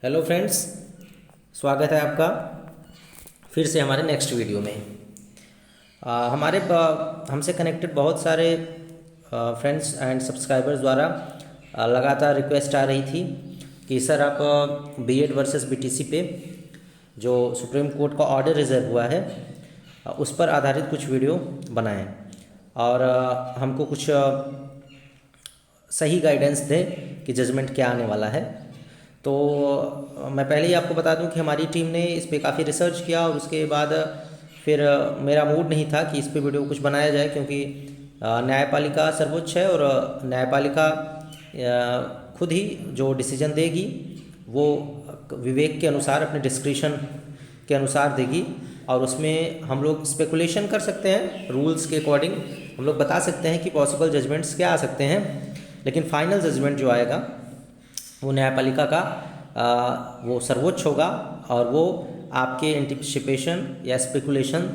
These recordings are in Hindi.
हेलो फ्रेंड्स, स्वागत है आपका फिर से हमारे नेक्स्ट वीडियो में। हमसे कनेक्टेड बहुत सारे फ्रेंड्स एंड सब्सक्राइबर्स द्वारा लगातार रिक्वेस्ट आ रही थी कि सर आप बीएड वर्सेस बीटीसी पे जो सुप्रीम कोर्ट का ऑर्डर रिजर्व हुआ है उस पर आधारित कुछ वीडियो बनाएं और हमको कुछ सही गाइडेंस दें कि जजमेंट क्या आने वाला है। तो मैं पहले ही आपको बता दूं कि हमारी टीम ने इस पे काफ़ी रिसर्च किया और उसके बाद फिर मेरा मूड नहीं था कि इस पे वीडियो कुछ बनाया जाए, क्योंकि न्यायपालिका सर्वोच्च है और न्यायपालिका खुद ही जो डिसीजन देगी वो विवेक के अनुसार, अपने डिस्क्रिशन के अनुसार देगी और उसमें हम लोग स्पेकुलेशन कर सकते हैं। रूल्स के अकॉर्डिंग हम लोग बता सकते हैं कि पॉसिबल जजमेंट्स क्या आ सकते हैं, लेकिन फाइनल जजमेंट जो आएगा वो न्यायपालिका का वो सर्वोच्च होगा और वो आपके एंटिसिपेशन या स्पेकुलेशन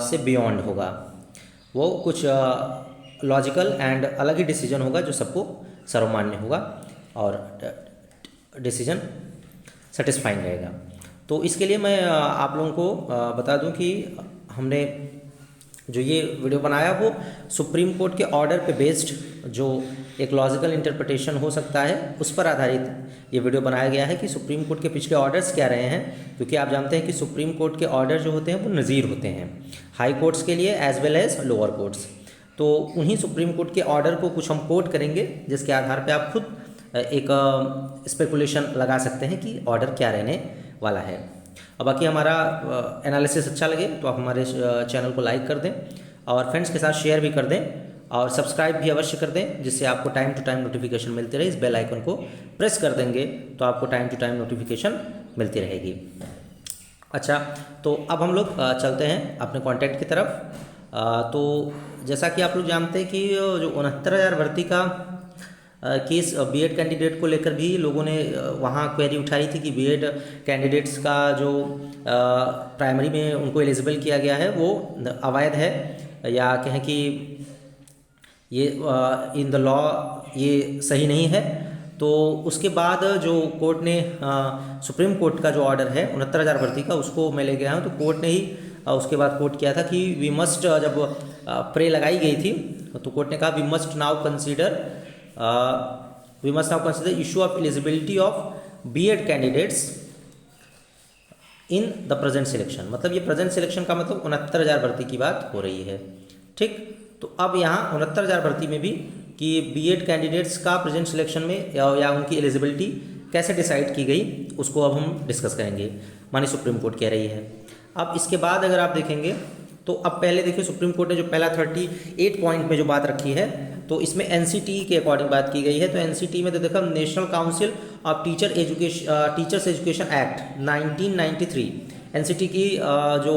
से बियॉन्ड होगा। वो कुछ लॉजिकल एंड अलग ही डिसीजन होगा जो सबको सर्वमान्य होगा और डिसीजन सेटिस्फाइंग रहेगा। तो इसके लिए मैं आप लोगों को बता दूं कि हमने जो ये वीडियो बनाया वो सुप्रीम कोर्ट के ऑर्डर पे बेस्ड जो एक लॉजिकल इंटरप्रिटेशन हो सकता है उस पर आधारित ये वीडियो बनाया गया है कि सुप्रीम कोर्ट के पिछले ऑर्डर्स क्या रहे हैं, क्योंकि आप जानते हैं कि सुप्रीम कोर्ट के ऑर्डर जो होते हैं वो नज़ीर होते हैं हाई कोर्ट्स के लिए as well as lower courts. तो उन्हीं सुप्रीम कोर्ट के ऑर्डर को कुछ हम कोट करेंगे जिसके आधार पर आप खुद एक स्पेकुलेशन लगा सकते हैं कि ऑर्डर क्या रहने वाला है। और बाकी हमारा एनालिसिस अच्छा लगे तो आप हमारे चैनल को लाइक कर दें और फ्रेंड्स के साथ शेयर भी कर दें और सब्सक्राइब भी अवश्य कर दें, जिससे आपको टाइम टू टाइम नोटिफिकेशन मिलती रहे। इस बेल आइकन को प्रेस कर देंगे तो आपको टाइम टू टाइम नोटिफिकेशन मिलती रहेगी। अच्छा, तो अब हम लोग चलते हैं अपने कॉन्टैक्ट की तरफ। तो जैसा कि आप लोग जानते हैं कि जो 69,000 भर्ती का केस बीएड कैंडिडेट को लेकर भी लोगों ने वहाँ क्वेरी उठाई थी कि बीएड कैंडिडेट्स का जो प्राइमरी में उनको एलिजिबल किया गया है वो अवैध है, या कहें कि ये इन द लॉ ये सही नहीं है। तो उसके बाद जो कोर्ट ने सुप्रीम कोर्ट का जो ऑर्डर है 69,000 भर्ती का उसको मैं ले गया हूँ। तो कोर्ट ने ही उसके बाद कोर्ट किया था कि वी मस्ट, जब प्रे लगाई गई थी तो कोर्ट ने कहा we must now consider issue of eligibility of BEd candidates in the present selection. मतलब ये प्रेजेंट सिलेक्शन का मतलब 69,000 भर्ती की बात हो रही है। ठीक, तो अब यहाँ 69,000 भर्ती में भी कि बीएड कैंडिडेट्स का प्रेजेंट सिलेक्शन में या उनकी एलिजिबिलिटी कैसे डिसाइड की गई उसको अब हम डिस्कस करेंगे, मानी सुप्रीम कोर्ट कह रही है। अब इसके बाद अगर आप देखेंगे तो अब पहले देखिए सुप्रीम कोर्ट ने जो पहला 38 पॉइंट में जो बात रखी है तो इसमें एनसीटी के अकॉर्डिंग बात की गई है। तो एनसीटी में तो देखा national council of teachers education act 1993, NCT की जो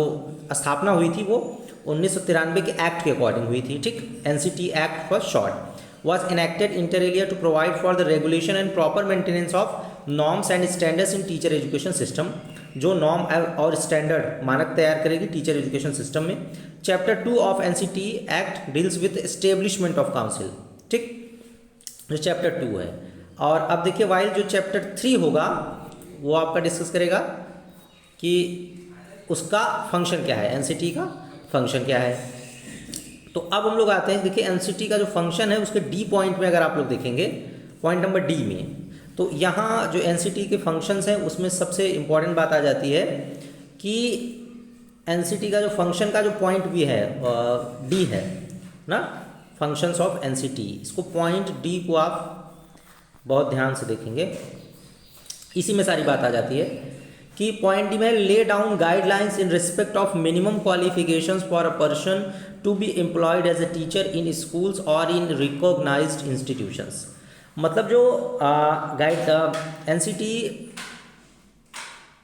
स्थापना हुई थी वो 1993 के एक्ट के अकॉर्डिंग हुई थी। ठीक, NCT act for short was enacted inter alia to provide for the regulation and proper maintenance of norms and standards in teacher education system। जो नॉर्म और स्टैंडर्ड मानक तैयार करेगी टीचर एजुकेशन सिस्टम में। Chapter 2 of NCT act deals with establishment of council. ठीक, जो चैप्टर 2 है। और अब देखिए वाइल जो चैप्टर 3 होगा वो आपका डिस्कस करेगा कि उसका फंक्शन क्या है, एनसीटी का फंक्शन क्या है। तो अब हम लोग आते हैं, देखिए एनसीटी का जो फंक्शन है उसके डी पॉइंट में अगर आप लोग देखेंगे, पॉइंट नंबर डी में, तो यहाँ जो एनसीटी के फंक्शंस हैं उसमें सबसे इम्पॉर्टेंट बात आ जाती है कि एनसीटी का जो फंक्शन का जो पॉइंट भी है डी है ना, फंक्शंस ऑफ एनसीटी, इसको पॉइंट डी को आप बहुत ध्यान से देखेंगे, इसी में सारी बात आ जाती है कि पॉइंट डी में lay down guidelines in respect of minimum qualifications for a person to be employed as a teacher in schools और इन रिकॉग्नाइज्ड इंस्टीट्यूशंस। मतलब जो एनसीटी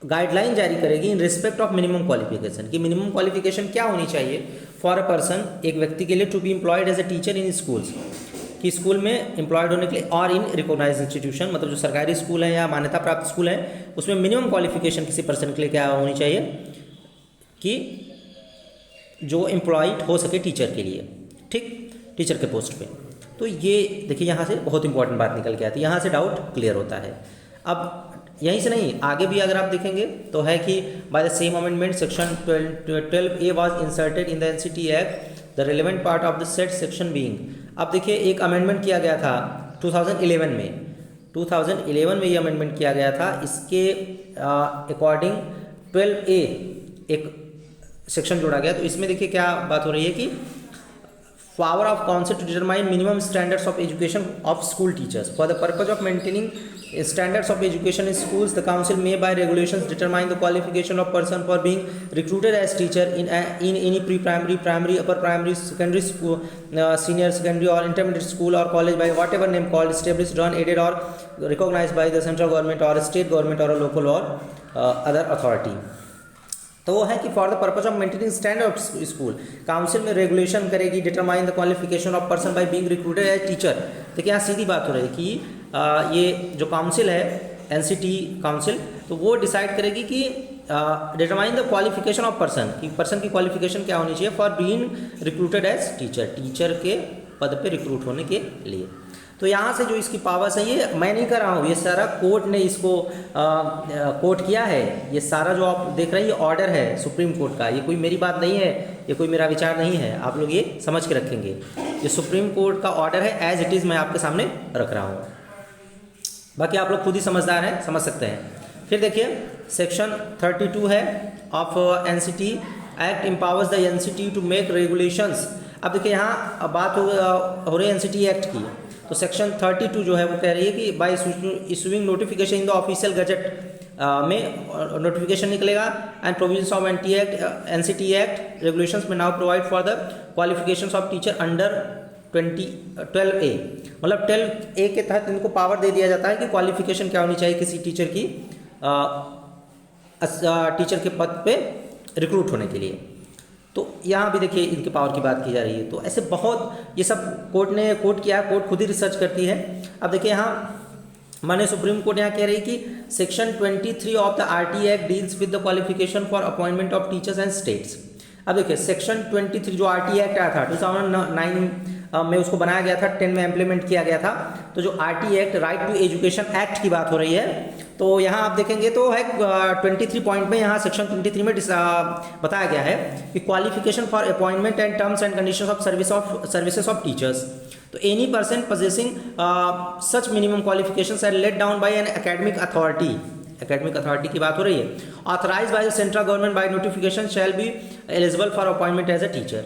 गाइडलाइन जारी करेगी इन रिस्पेक्ट ऑफ मिनिमम क्वालिफिकेशन, कि मिनिमम क्वालिफिकेशन क्या होनी चाहिए फॉर अ पर्सन, एक व्यक्ति के लिए, to be employed as a teacher in schools, कि स्कूल में एम्प्लॉयड होने के लिए, और इन रिकॉग्नाइज इंस्टीट्यूशन, मतलब जो सरकारी स्कूल है या मान्यता प्राप्त स्कूल है उसमें मिनिमम क्वालिफिकेशन किसी पर्सन के लिए क्या होनी चाहिए कि जो एम्प्लॉयड हो सके टीचर के लिए। ठीक, टीचर के पोस्ट पे। तो ये देखिए यहाँ से बहुत इंपॉर्टेंट बात निकल के आती है, यहाँ से डाउट क्लियर होता है। अब यहीं से नहीं, आगे भी अगर आप देखेंगे तो है कि by the same amendment section 12A was inserted in the NCT act the relevant part of the set section being. अब देखिए एक अमेंडमेंट किया गया था 2011 में ये अमेंडमेंट किया गया था। इसके अकॉर्डिंग 12A एक सेक्शन जोड़ा गया। तो इसमें देखिए क्या बात हो रही है कि power of council to determine minimum standards of education of school teachers for the purpose of maintaining standards of education in schools. The council may by regulations determine the qualification of person for being recruited as teacher in any pre-primary, primary, upper primary, secondary school, senior secondary or intermediate school or college by whatever name called, established, done, aided or recognized by the central government or state government or a local or other authority। तो वो है कि for the purpose of maintaining standard of school council में रेगुलेशन करेगी, determine the qualification of person by being recruited as teacher. देखिए यहाँ सीधी बात हो रही है कि ये जो काउंसिल है एनसीटी काउंसिल, तो वो डिसाइड करेगी कि determine the qualification of person, कि पर्सन की क्वालिफिकेशन क्या होनी चाहिए for being recruited as teacher, teacher के पद पे रिक्रूट होने के लिए। तो यहाँ से जो इसकी पावर्स है ये मैं नहीं कर रहा हूँ, ये सारा कोर्ट ने इसको कोर्ट किया है। ये सारा जो आप देख रहे हैं ये ऑर्डर है सुप्रीम कोर्ट का, ये कोई मेरी बात नहीं है, ये कोई मेरा विचार नहीं है, आप लोग ये समझ के रखेंगे। ये सुप्रीम कोर्ट का ऑर्डर है, एज इट इज़ मैं आपके सामने रख रहा हूँ। बाकी आप लोग खुद ही समझदार हैं, समझ सकते हैं। फिर देखिए सेक्शन 32 है of NCT act empowers the NCT to make regulations. अब देखिए यहाँ बात हो रही है एनसीटी एक्ट की, तो सेक्शन 32 जो है वो कह रही है कि by issuing notification in the official gazette में नोटिफिकेशन निकलेगा and provisions of NCT act regulations में now provide for the qualifications of teacher under 12A। मतलब 12A के तहत इनको पावर दे दिया जाता है कि क्वालिफिकेशन क्या होनी चाहिए किसी टीचर की टीचर के पद पे रिक्रूट होने के लिए। तो यहाँ भी देखिए इनके पावर की बात की जा रही है। तो ऐसे बहुत ये सब कोर्ट किया है, कोर्ट खुद ही रिसर्च करती है। अब देखिए यहाँ माने सुप्रीम कोर्ट यहाँ कह रही है कि section 23 of the RT act deals with the qualification for appointment of teachers and states. अब देखिए सेक्शन 23 जो आरटी एक्ट आया था 2009 में उसको बनाया गया था, 10 में इम्प्लीमेंट किया गया था। तो जो RT act right to education act की बात हो रही है, तो यहाँ आप देखेंगे तो है 23 पॉइंट में यहाँ सेक्शन 23 में बताया गया है कि qualification for appointment and terms and conditions of services of teachers. तो any person possessing such minimum qualifications are laid down by an academic authority की बात हो रही है, authorise by the central government by notification shall be eligible for appointment as a teacher.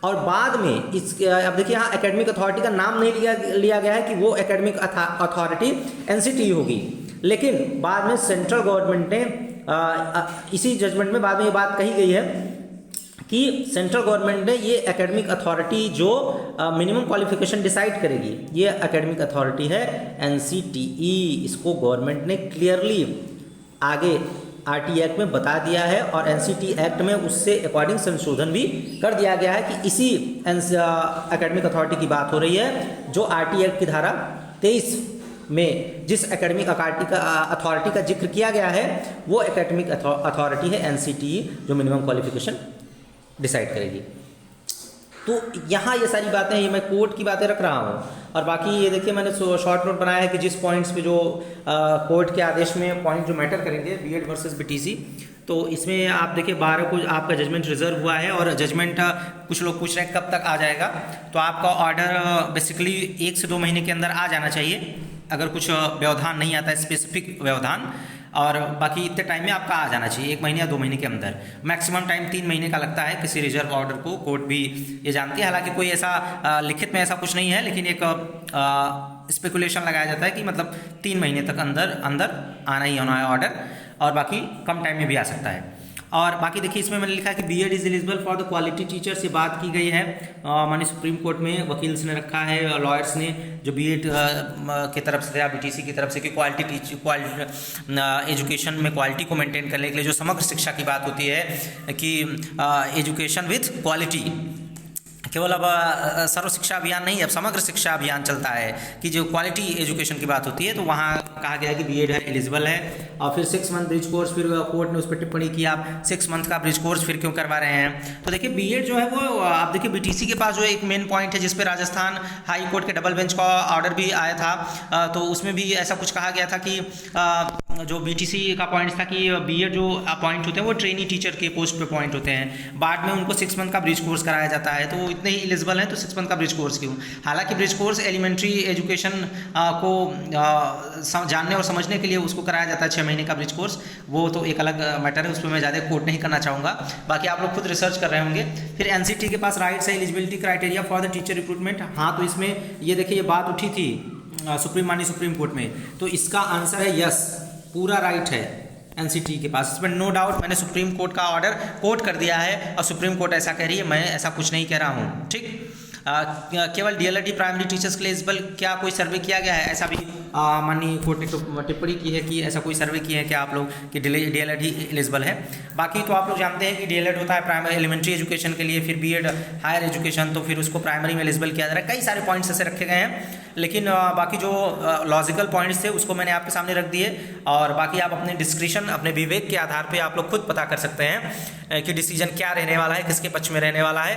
और बाद में इस अब देखिए यहाँ एकेडमिक अथॉरिटी का नाम नहीं लिया गया है कि वो एकेडमिक अथॉरिटी एनसीटी होगी, लेकिन बाद में सेंट्रल गवर्नमेंट ने इसी जजमेंट में बाद में ये बात कही गई है कि सेंट्रल गवर्नमेंट ने ये एकेडमिक अथॉरिटी जो मिनिमम क्वालिफिकेशन डिसाइड करेगी, ये एकेडमिक अथॉरिटी है एनसीटीई। इसको गवर्नमेंट ने क्लियरली आगे आरटी एक्ट में बता दिया है और एनसीटी एक्ट में उससे अकॉर्डिंग संशोधन भी कर दिया गया है कि इसी एकेडमिक अथॉरिटी की बात हो रही है जो आरटी एक्ट की धारा 23 में जिस एकेडमिक अथॉरिटी का जिक्र किया गया है वो एकेडमिक अथॉरिटी है एनसीटी जो मिनिमम क्वालिफिकेशन डिसाइड करेगी। तो यहाँ ये सारी बातें ये मैं कोर्ट की बातें रख रहा हूँ। और बाकी ये देखिए मैंने शॉर्ट नोट बनाया है कि जिस पॉइंट्स पे जो कोर्ट के आदेश में पॉइंट जो मैटर करेंगे बीएड वर्सेस बीटीसी, तो इसमें आप देखिए 12 को आपका जजमेंट रिजर्व हुआ है और जजमेंट कुछ लोग पूछ रहे हैं कब तक आ जाएगा। तो आपका ऑर्डर बेसिकली 1 से 2 महीने के अंदर आ जाना चाहिए अगर कुछ व्यवधान नहीं आता है, स्पेसिफिक व्यवधान, और बाकी इतने टाइम में आपका आ जाना चाहिए 1 महीने या 2 महीने के अंदर। मैक्सिमम टाइम 3 महीने का लगता है किसी रिजर्व ऑर्डर को, कोर्ट भी ये जानती है। हालांकि कोई ऐसा लिखित में ऐसा कुछ नहीं है, लेकिन एक स्पेकुलेशन लगाया जाता है कि मतलब 3 महीने तक अंदर आना ही होना है ऑर्डर, और बाकी कम टाइम में भी आ सकता है। और बाकी देखिए इसमें मैंने लिखा है कि BEd is eligible for the quality teacher से बात की गई है। माननीय सुप्रीम कोर्ट में वकील्स ने रखा है, लॉयर्स ने जो बीएड की तरफ से या बीटीसी की तरफ से कि क्वालिटी एजुकेशन में क्वालिटी को मेंटेन करने के लिए जो समग्र शिक्षा की बात होती है कि एजुकेशन विथ क्वालिटी, केवल अब सर्व शिक्षा अभियान नहीं, अब समग्र शिक्षा अभियान चलता है कि जो क्वालिटी एजुकेशन की बात होती है, तो वहाँ कहा गया है कि बीएड है एलिजिबल है। और फिर 6 मंथ ब्रिज कोर्स, फिर कोर्ट ने उस पर टिप्पणी की आप 6 मंथ का ब्रिज कोर्स फिर क्यों करवा रहे हैं। तो देखिए बीएड जो है वो आप देखिए बीटीसी के पास जो एक मेन पॉइंट है जिस पे राजस्थान हाई कोर्ट के डबल बेंच का ऑर्डर भी आया था, तो उसमें भी ऐसा कुछ कहा गया था कि जो BTC का पॉइंट था कि बीएड जो पॉइंट होते हैं वो ट्रेनी टीचर के पोस्ट पे पॉइंट होते हैं, बाद में उनको 6 मंथ का ब्रिज कोर्स कराया जाता है, तो इतने ही एलिजिबल हैं तो 6 मंथ का ब्रिज कोर्स क्यों? हालांकि ब्रिज कोर्स एलिमेंट्री एजुकेशन को जानने और समझने के लिए उसको कराया जाता है 6 महीने का ब्रिज कोर्स, वो तो एक अलग मैटर है, उस पर मैं ज़्यादा कोट नहीं करना चाहूँगा, बाकी आप लोग खुद रिसर्च कर रहे होंगे। फिर NCT के पास राइट्स है eligibility criteria for the teacher recruitment. हाँ, तो इसमें ये देखिए ये बात उठी थी सुप्रीम कोर्ट में, तो इसका आंसर है यस, पूरा राइट है NCT के पास, इसमें नो डाउट। मैंने सुप्रीम कोर्ट का ऑर्डर कोट कर दिया है और सुप्रीम कोर्ट ऐसा कह रही है, मैं ऐसा कुछ नहीं कह रहा हूँ, ठीक। केवल DLED प्राइमरी टीचर्स के लिए एलिजिबल, क्या कोई सर्वे किया गया है? ऐसा भी माननीय कोर्ट ने टिप्पणी की है कि ऐसा कोई सर्वे किए हैं क्या आप लोग कि DLED ही एलिजिबल है? बाकी तो आप लोग जानते हैं कि DLED होता है प्राइमरी एलिमेंट्री एजुकेशन के लिए, फिर BEd हायर एजुकेशन, तो फिर उसको प्राइमरी में एलिजिबल किया जा रहा है। कई सारे पॉइंट्स ऐसे रखे गए हैं, लेकिन बाकी जो लॉजिकल पॉइंट्स थे उसको मैंने आपके सामने रख दिए, और बाकी आप अपने डिस्क्रिप्शन अपने विवेक के आधार पे आप लोग खुद पता कर सकते हैं कि डिसीजन क्या रहने वाला है, किसके पक्ष में रहने वाला है।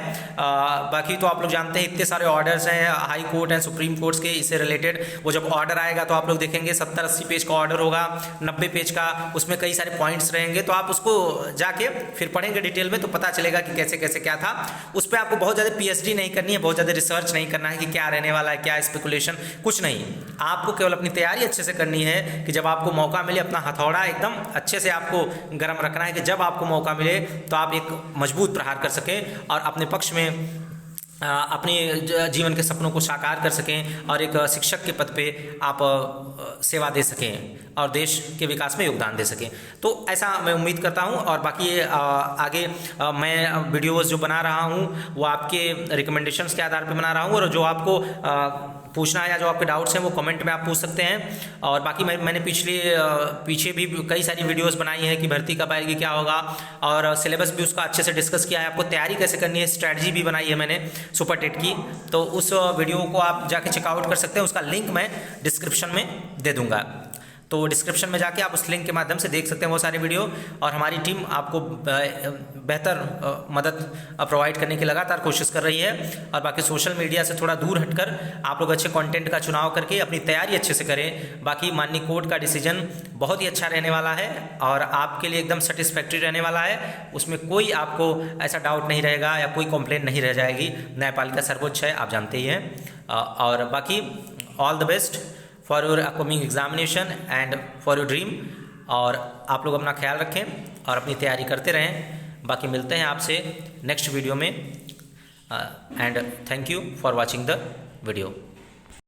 बाकी तो आप लोग जानते हैं इतने सारे ऑर्डर्स हैं high court and supreme courts के, इससे रिलेटेड वो जब ऑर्डर आएगा तो आप लोग देखेंगे 70-80 पेज का ऑर्डर होगा, 90 पेज का, उसमें कई सारे पॉइंट्स रहेंगे, तो आप उसको जाके फिर पढ़ेंगे डिटेल में तो पता चलेगा कि कैसे कैसे क्या था। उस पर आपको बहुत ज़्यादा PhD नहीं करनी है, बहुत ज़्यादा रिसर्च नहीं करना है कि क्या रहने वाला है, क्या स्पेकुलेशन, कुछ नहीं। आपको केवल अपनी तैयारी अच्छे से करनी है कि जब आपको मौका मिले अपना हथौड़ा एकदम अच्छे से आपको गर्म रखना है कि जब आपको मौका मिले तो आप एक मजबूत प्रहार कर सकें और अपने पक्ष में अपने जीवन के सपनों को साकार कर सकें और एक शिक्षक के पद पे आप सेवा दे सकें और देश के विकास में योगदान दे सकें। तो ऐसा मैं उम्मीद करता हूं, और बाकी आगे मैं वीडियोस जो बना रहा हूं वो आपके रिकमेंडेशंस के आधार पे बना रहा हूं, और जो आपको पूछना है या जो आपके डाउट्स हैं वो कमेंट में आप पूछ सकते हैं। और बाकी मैंने पीछे भी कई सारी वीडियोस बनाई हैं कि भर्ती कब आएगी, क्या होगा, और सिलेबस भी उसका अच्छे से डिस्कस किया है, आपको तैयारी कैसे करनी है, स्ट्रैटेजी भी बनाई है मैंने सुपर टेट की, तो उस वीडियो को आप जाके चेकआउट कर सकते हैं, उसका लिंक मैं डिस्क्रिप्शन में दे दूँगा। तो डिस्क्रिप्शन में जाके आप उस लिंक के माध्यम से देख सकते हैं वो सारे वीडियो, और हमारी टीम आपको बेहतर मदद प्रोवाइड करने की लगातार कोशिश कर रही है। और बाकी सोशल मीडिया से थोड़ा दूर हटकर आप लोग अच्छे कंटेंट का चुनाव करके अपनी तैयारी अच्छे से करें। बाकी माननीय कोर्ट का डिसीजन बहुत ही अच्छा रहने वाला है और आपके लिए एकदम सेटिस्फैक्ट्री रहने वाला है, उसमें कोई आपको ऐसा डाउट नहीं रहेगा या कोई कंप्लेंट नहीं रह जाएगी। न्यायपालिका सर्वोच्च है, आप जानते ही हैं। और बाकी all the best for your upcoming examination and for your dream, और आप लोग अपना ख्याल रखें और अपनी तैयारी करते रहें। बाकी मिलते हैं आपसे नेक्स्ट वीडियो में, and thank you for watching the video.